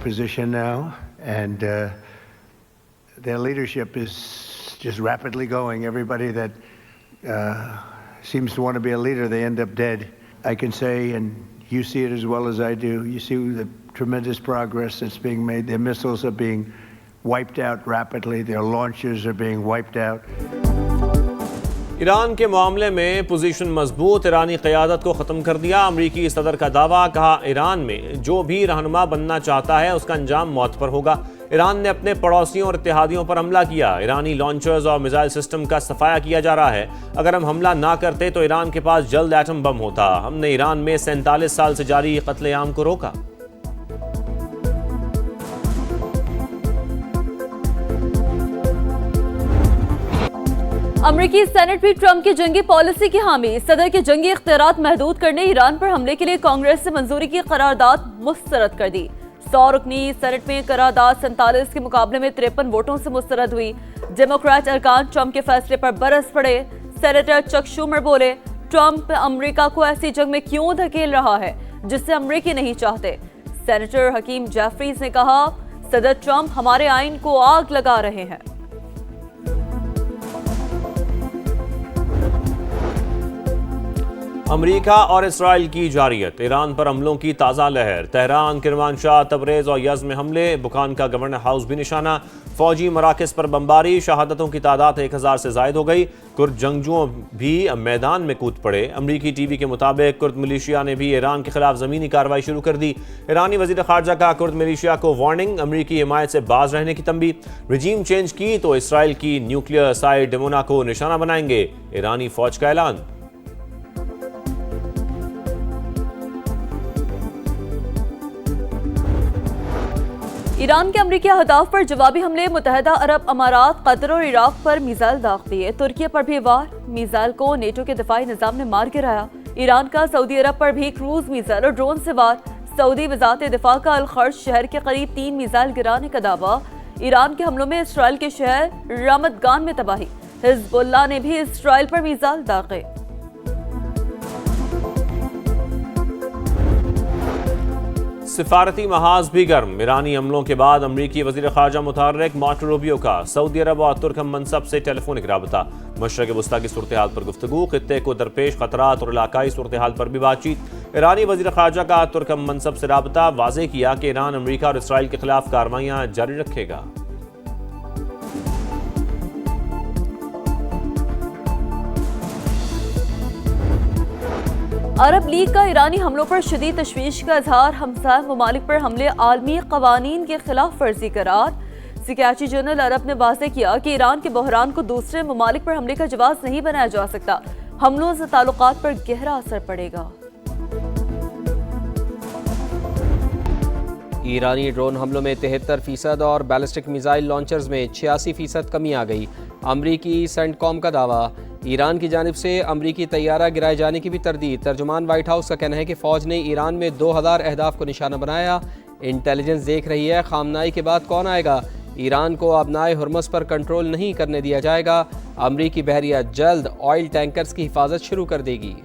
position now, and their leadership is just rapidly going. Everybody that seems to want to be a leader, they end up dead. I can say, and you see it as well as I do, you see the tremendous progress that's being made. Their missiles are being wiped out rapidly. Their launchers are being wiped out. Iran के मामले में position मजबूत, ईरानी क़यादत को ख़त्म कर दिया। अमरीकी सदर का दावा, कहा ईरान में जो भी रहनुमा बनना चाहता है उसका अंजाम मौत पर होगा। ईरान ने अपने पड़ोसियों और इत्तेहादियों पर हमला किया। ईरानी लॉन्चर्स और मिसाइल सिस्टम का सफाया किया जा रहा है। अगर हम हमला ना करते तो ईरान के पास जल्द एटम बम होता। हमने ईरान में 47 साल से जारी कत्लेआम को रोका। अमरीकी सेनेट भी ट्रंप की जंगी पॉलिसी की हामी। सदर के जंगी इख्तियारात महदूद करने ईरान पर हमले के लिए कांग्रेस से मंजूरी की करारदाद मुस्तरद कर दी। 100 रुकनी सेनेट में करारदाद 47 के मुकाबले में 53 वोटों से मुस्तरद हुई। डेमोक्रेट अरकान ट्रंप के फैसले पर बरस पड़े। सेनेटर चक शूमर बोले, ट्रंप अमेरिका को ऐसी जंग में क्यों धकेल रहा है जिससे अमरीकी नहीं चाहते। सेनेटर हकीम जेफरीज ने कहा, सदर ट्रंप हमारे आइन को आग लगा रहे हैं। अमरीका और इसराइल की जारियत, ईरान पर हमलों की ताज़ा लहर। तेहरान, किरमानशाह, तबरेज़ और यज़्द में हमले। बुखान का गवर्नर हाउस भी निशाना। फौजी मराकज़ पर बमबारी। शहादतों की तादाद 1000 से ज़ायद हो गई। कुर्द जंगजुओं भी मैदान में कूद पड़े। अमरीकी टीवी के मुताबिक कुर्द मिलिशिया ने भी ईरान के खिलाफ ज़मीनी कार्रवाई शुरू कर दी। ईरानी वज़ीर ख़ारजा का कुर्द मिलिशिया को वार्निंग, अमरीकी हिमायत से बाज रहने की तंबी। रजीम चेंज की तो इसराइल की न्यूक्लियर साइट डिमोना को निशाना बनाएंगे। ईरानी फ़ौज का ऐलान। ईरान के अमरीकी अहदाफ पर जवाबी हमले। मुत्तहदा अरब अमारात, कतर और इराक पर मिसाइल दाग दिए। तुर्की पर भी वार। मिसाइल को नेटो के दिफाई निजाम ने मार गिराया। ईरान का सऊदी अरब पर भी क्रूज मिसाइल और ड्रोन से वार। सऊदी वजारत दिफा का अल-खर्ज शहर के करीब 3 मिसाइल गिराने का दावा। ईरान के हमलों में इसराइल के शहर रामदगान में तबाही। हिजबुल्लाह ने भी इसराइल पर मिसाइल दागे। सिफारती महाज भी गर्म। ईरानी हमलों के बाद अमरीकी वज़ीर ख़ारजा मुतहर्रिक मार्को रूबियो का सऊदी अरब और तुर्क मनसब से टेलीफोनिक राबता। मशरक़ वस्ता की सूरत हाल पर गुफ्तगू। खित्ते को दरपेश ख़तरात और इलाकाई सूरत हाल पर भी बातचीत। ईरानी वज़ीर ख़ारजा का तुर्क मनसब से राबता। वाज़ेह किया कि ईरान अमरीका और इसराइल के खिलाफ कार्रवाइयाँ जारी रखेगा। अरब लीग का ईरानी हमलों पर शदीद तशवीश का इजहार। हमसाय ममालिक पर हमले आलमी कवानीन के खिलाफ वर्जी करार। सिक्योरिटी जनरल अरब ने वाज़ेह किया कि ईरान के बहरान को दूसरे ममालिक पर हमले का जवाब नहीं बनाया जा सकता। हमलों से ताल्लुकात पर गहरा असर पड़ेगा। ईरानी ड्रोन हमलों में 73% और बैलिस्टिक मिसाइल लॉन्चर्स में 86% कमी आ गई। अमरीकी सेंटकॉम का दावा, ईरान की जानिब से अमरीकी तैयारा गिराए जाने की भी तरदीद। तर्जुमान वाइट हाउस का कहना है कि फ़ौज ने ईरान में 2000 अहदाफ को निशाना बनाया। इंटेलिजेंस देख रही है खामनाई के बाद कौन आएगा। ईरान को अबनाए हुर्मुज़ पर कंट्रोल नहीं करने दिया जाएगा। अमरीकी बहरिया जल्द ऑयल टैंकर्स की हिफाजत शुरू कर देगी।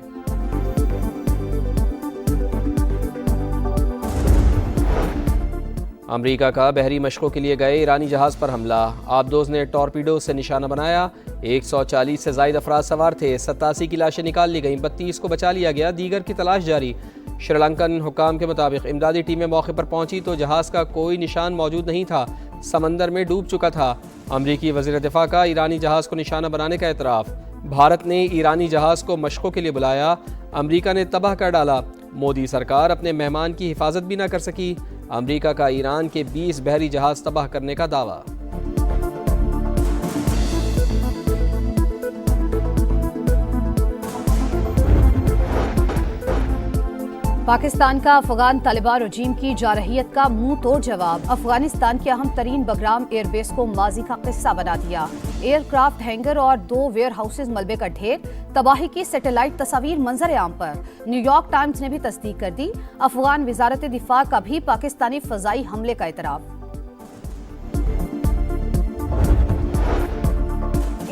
अमरीका का बहरी मशकों के लिए गए ईरानी जहाज़ पर हमला। आबदोज ने टॉर्पीडो से निशाना बनाया। 140 से ज़ायद अफराद सवार थे। 87 की लाशें निकाल ली गईं। 32 को बचा लिया गया। दीगर की तलाश जारी। श्रीलंकन हुकाम के मुताबिक इमदादी टीमें मौके पर पहुंची तो जहाज़ का कोई निशान मौजूद नहीं था, समंदर में डूब चुका था। अमरीकी वज़ीर दिफा का ईरानी जहाज़ को निशाना बनाने का एतराफ़। भारत ने ईरानी जहाज़ को मशकों के लिए बुलाया। अमरीका ने तबाह कर डाला। मोदी सरकार अपने मेहमान की हिफाजत भी न कर सकी। अमरीका का ईरान के 20 बहरी जहाज़ तबाह करने का दावा। पाकिस्तान का अफगान तालिबान रजीम की जारहियत का मुंह तोड़ जवाब। अफगानिस्तान के अहम तरीन बगराम एयरबेस को माजी का किस्सा बना दिया। एयरक्राफ्ट हैंगर और 2 वेयर हाउसेज मलबे का ढेर। तबाही की सैटेलाइट तस्वीर मंजर आम पर। न्यूयॉर्क टाइम्स ने भी तस्दीक कर दी। अफगान वजारत दिफा का भी पाकिस्तानी फजाई हमले का एतराफ़।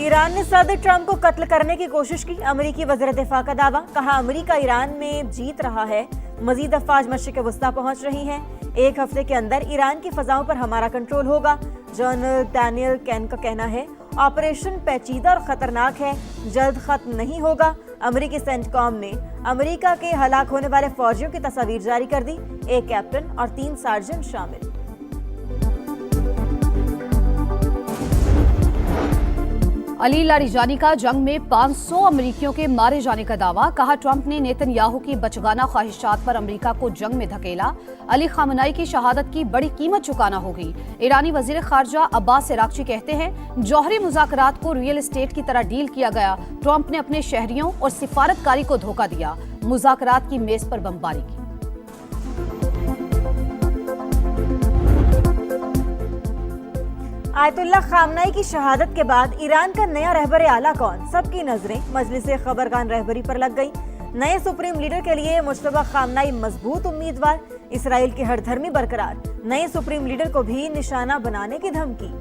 ईरान ने सदर ट्रंप को कत्ल करने की कोशिश की। अमरीकी वज़ीर दिफा का दावा। कहा, अमरीका ईरान में जीत रहा है। मजीद अफवाज मशरिक़ वस्ता पहुंच रही हैं। 1 हफ्ते के अंदर ईरान की फजाओं पर हमारा कंट्रोल होगा। जनरल डैनियल कैन का कहना है ऑपरेशन पेचीदा और खतरनाक है, जल्द खत्म नहीं होगा। अमेरिकी सेंटकॉम ने अमेरिका के हलाक होने वाले फौजियों की तस्वीर जारी कर दी, 1 कैप्टन और 3 सार्जेंट शामिल। अली लारिजानी का जंग में 500 अमेरिकियों के मारे जाने का दावा। कहा ट्रंप ने नेतन्याहू की बचगाना ख्वाहिशात पर अमेरिका को जंग में धकेला। अली खामनाई की शहादत की बड़ी कीमत चुकाना होगी। ईरानी वजीर खारजा अब्बास इराक्ची कहते हैं जौहरी मुज़ाकरात को रियल एस्टेट की तरह डील किया गया। ट्रंप ने अपने शहरियों और सिफारतकारी को धोखा दिया, मुज़ाकरात की मेज पर बमबारी की। आयतुल्लाह खामनाई की शहादत के बाद ईरान का नया रहबर आला कौन? सबकी नजरें मजलिस खबरगान रहबरी पर लग गई। नए सुप्रीम लीडर के लिए मुश्तबा खामनाई मजबूत उम्मीदवार, इसराइल की हरधर्मी बरकरार। नए सुप्रीम लीडर को भी निशाना बनाने की धमकी।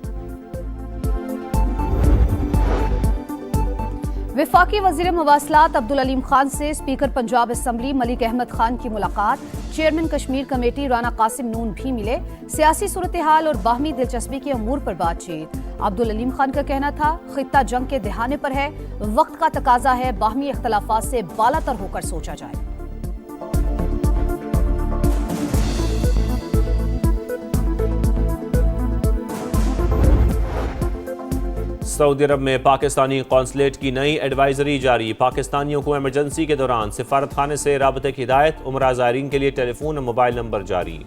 वफाकी वजीर मवासलात अब्दुल अलीम खान से स्पीकर पंजाब असम्बली मलिक अहमद खान की मुलाकात। चेयरमैन कश्मीर कमेटी राना कासिम नून भी मिले। सियासी सूरत हाल और बाहमी दिलचस्पी के अमूर पर बातचीत। अब्दुल अलीम खान का कहना था खित्ता जंग के दहाने पर है, वक्त का तकाजा है बाहमी इख्तलाफात से बालातर होकर सोचा जाए। सऊदी अरब में पाकिस्तानी कौंसलेट की नई एडवाइजरी जारी। पाकिस्तानियों को इमरजेंसी के दौरान सिफारत खाने से राबते की हिदायत। उमरा ज़ायरीन के लिए टेलीफोन और मोबाइल नंबर जारी।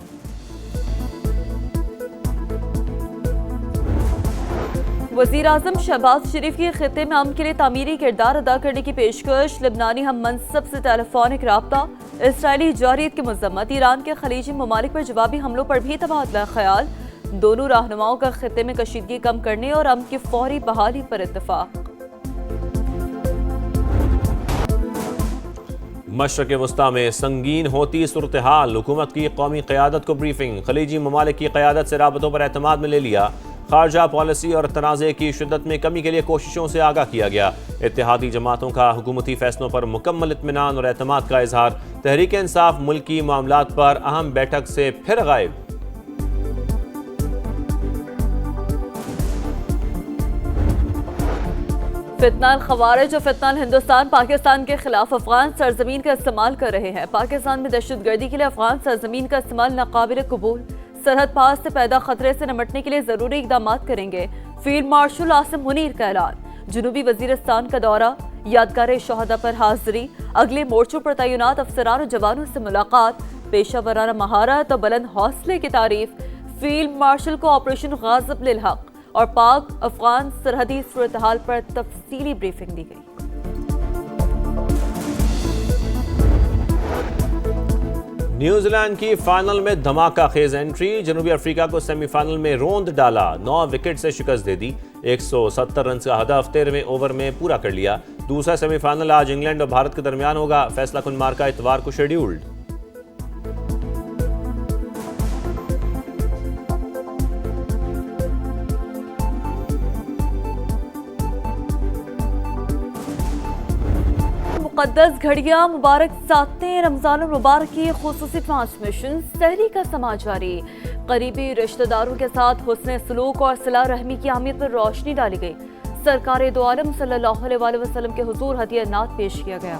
वज़ीर आज़म शहबाज शरीफ की खित्ते में अमन के लिए तामीरी किरदार अदा करने की पेशकश। लिबनानी हम मनसब से टेलीफोनिक राब्ता। इसराइली जारियत की मजम्मत। ईरान के खलीजी ममालिक पर जवाबी हमलों पर भी तबादला ख्याल। दोनों रहनुमाओं का खित्ते में कशीदगी कम करने और अमन की फौरी बहाली पर इत्तेफाक। मशरक़ वस्ता में संगीन होती सूरत हाल। हुकूमत की कौमी क़यादत को ब्रीफिंग। खलीजी ममालिक की क़यादत से राबतों पर एतमाद में ले लिया। खारजा पॉलिसी और तनाज़े की शिद्दत में कमी के लिए कोशिशों से आगाह किया गया। इत्तेहादी जमातों का हुकूमती फैसलों पर मुकम्मल इत्मीनान और एतमाद का इजहार। तहरीक इंसाफ मुल्की मामलात पर अहम बैठक से फिर गायब। फितनाल खवारिज और फितनाल हिंदुस्तान पाकिस्तान के खिलाफ अफगान सरजमीन का इस्तेमाल कर रहे हैं। पाकिस्तान में दहशतगर्दी के लिए अफगान सरजमीन का इस्तेमाल नाकाबिल कबूल। सरहद पास से पैदा खतरे से निपटने के लिए जरूरी इकदाम करेंगे। फील्ड मार्शल आसिम मुनीर का ऐलान। जनूबी वजीरिस्तान का दौरा। यादगार शहादा पर हाजिरी। अगले मोर्चों पर तैनात अफसरान और जवानों से मुलाकात। पेशा वराना महारत और बुलंद हौसले की तारीफ। फील्ड मार्शल को ऑपरेशन गाज़िब लिल हक और पाक अफगान सरहदी सूरत हाल पर तफसीली ब्रीफिंग दी गई। न्यूजीलैंड की फाइनल में धमाका खेज एंट्री। जनूबी अफ्रीका को सेमीफाइनल में रोंद डाला। 9 विकेट से शिकस्त दे दी। 170 रन का हदफ 13वें ओवर में पूरा कर लिया। दूसरा सेमीफाइनल आज इंग्लैंड और भारत के दरमियान होगा। फैसला कुन मार्का इतवार को शेड्यूल्ड। मुक़द्दस घड़ियां मुबारक सातें रमज़ान मुबारक की खुसूसी ट्रांसमिशन। सहरी का समा जारी। करीबी रिश्तेदारों के साथ हुस्न सलूक और सिला रहमी की अहमियत पर रोशनी डाली गई। सरकार दो आलम सल्लल्लाहु अलैहि वसल्लम के हुजूर हदिया नात पेश किया गया।